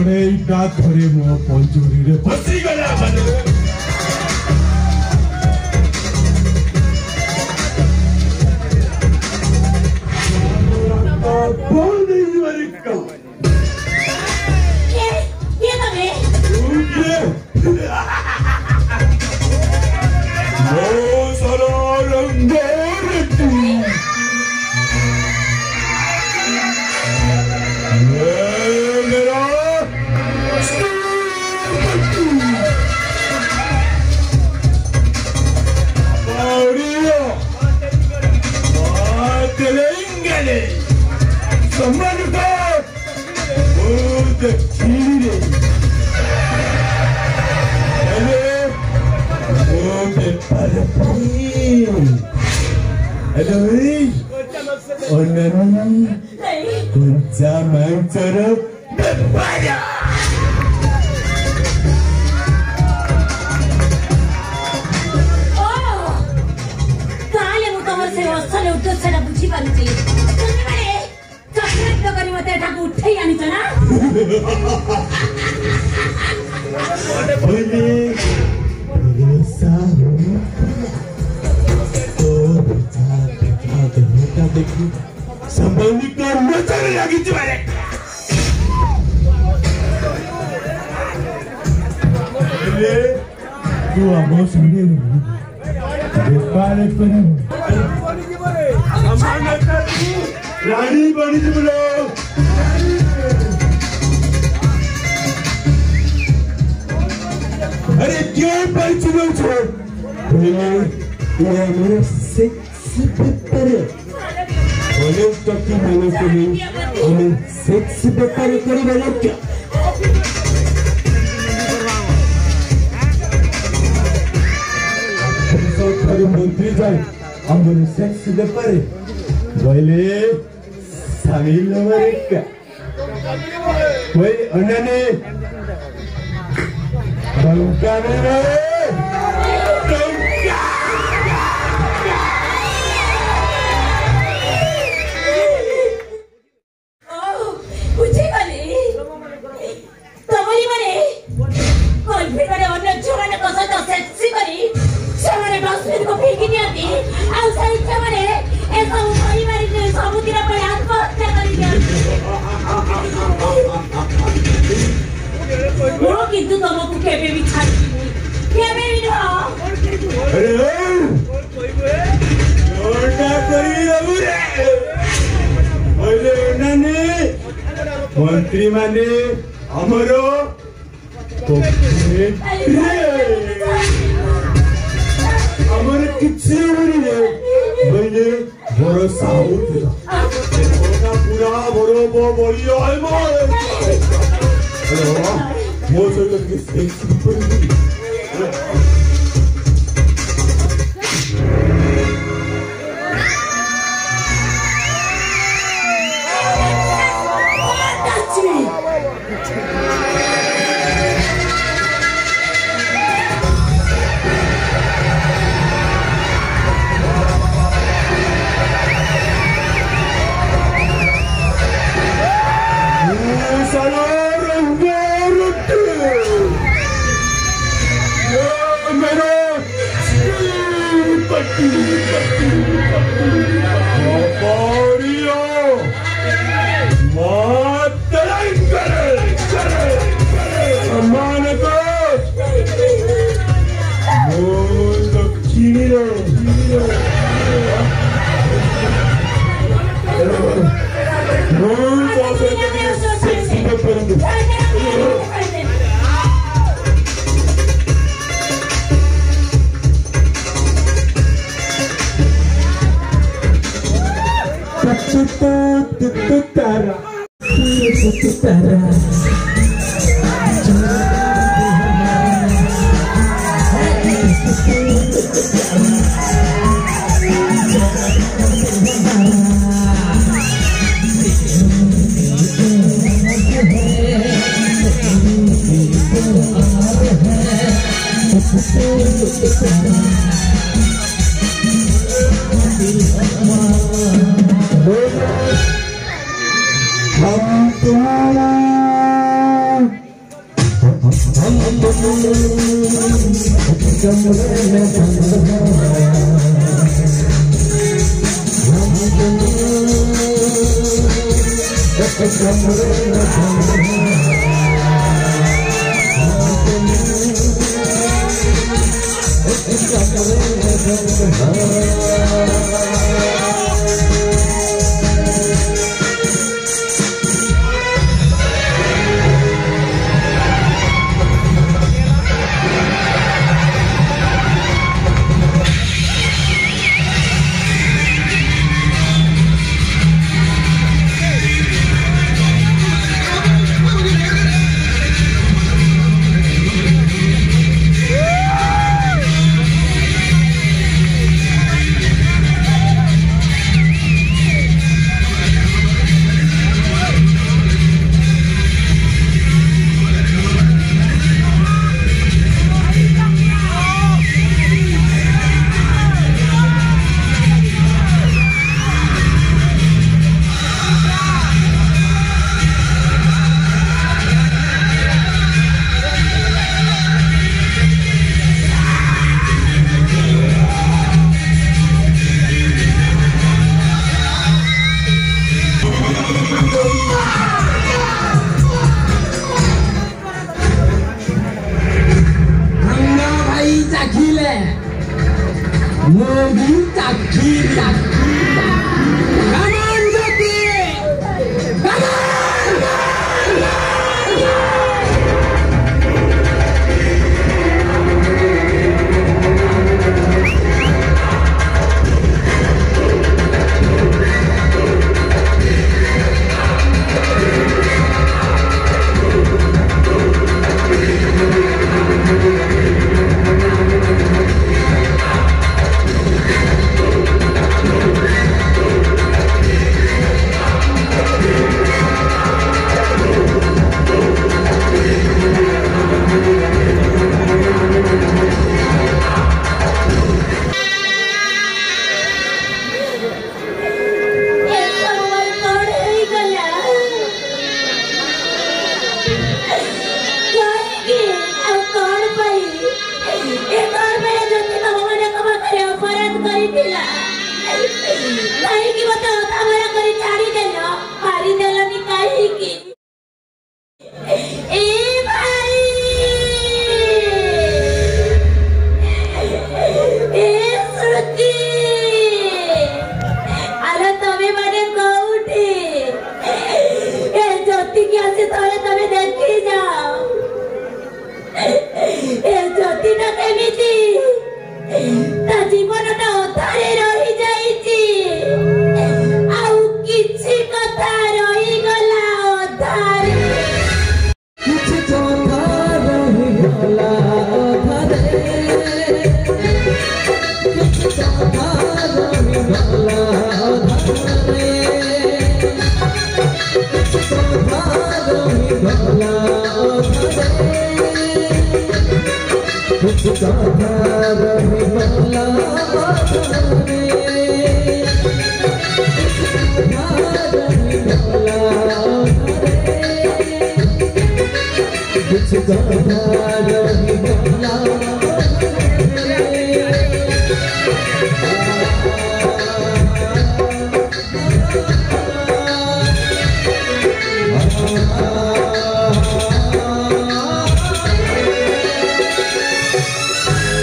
कड़ेईटा धरे मो पंजुरी रे फसी गला माने बोल नहीं मरे का ये तो मैं वो सारा रंगोरती मेरा Mauricio Matelengale Samanuka Udakiri Ele Udaparapi Ele Onani Kunca Mancara Bepaya सेटा बुझी पारुची तुमने माने चक्रेट करी मते एटाको उठै आनी छ ना ओले साहु तो बेटा देखी संबंधी का नजर लगी छ मारे ले तू आमो सुने बेपारे पर रानी बनी जी बोलो अरे क्यों परिचय छो ये मेरा सेक्सी पेपर बोले तो कि मैंने सुनी हमें सेक्सी पेपर करी बना क्या तो खरी मंत्री जाए हमारे सेक्सी पेपर बोले सामिल मरेगा कोई अन्य बंका में किंतु तुमको केबे भी छाड़ी केबे भी न अरे ओटा करी रबुरे ओले नानी मंत्री माने हमरो हमर किछि होनी रे बोले भरोसा उठला ओटा पूरा बरोबो बोलियो आइ मोर More so than this thing. हम तुम्हारा